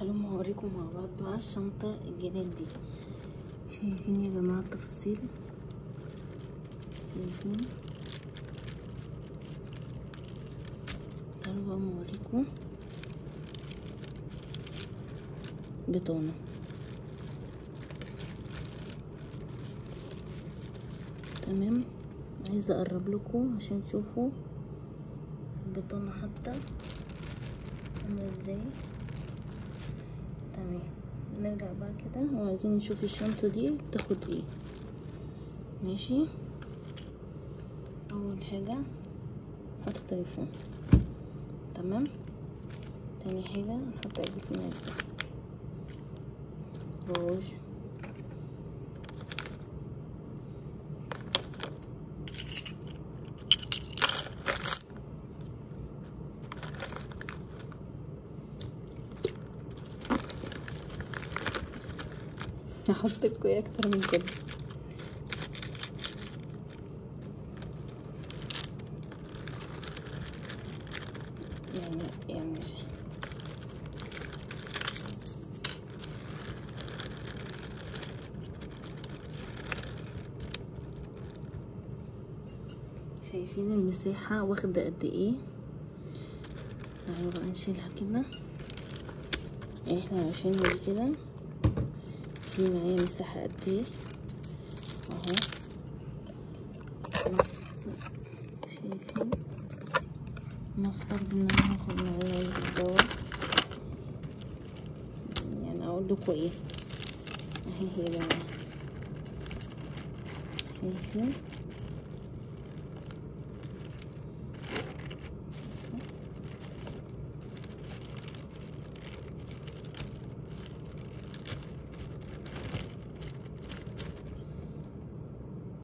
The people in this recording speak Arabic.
هلوم هوريكم مع بعض بقى الشنطة الجنان دي. شايفين يا جماعة التفاصيل؟ شايفين؟ تعالوا بقى موريكم بطانة. تمام، عايزة اقرب لكم عشان تشوفوا البطانة حتى عاملة ازاي. تمام، نرجع بقى كده وعايزين نشوف الشنطة دي تاخد ايه. ماشي، اول حاجة نحط التليفون. تمام، تاني حاجة نحط علبة مناديل، روج، هحط لكم ايه اكتر من كده. يعني شايفين المساحة واخدة قد ايه؟ تعالوا بقى نشيلها كده. احنا عشان دي كده في معايا مساحة قد ايه اهو. شايفين؟ نفترض ان انا هاخد معايا علبة الدواء، يعني اقول لكم ايه اهي هي بقى. شايفين؟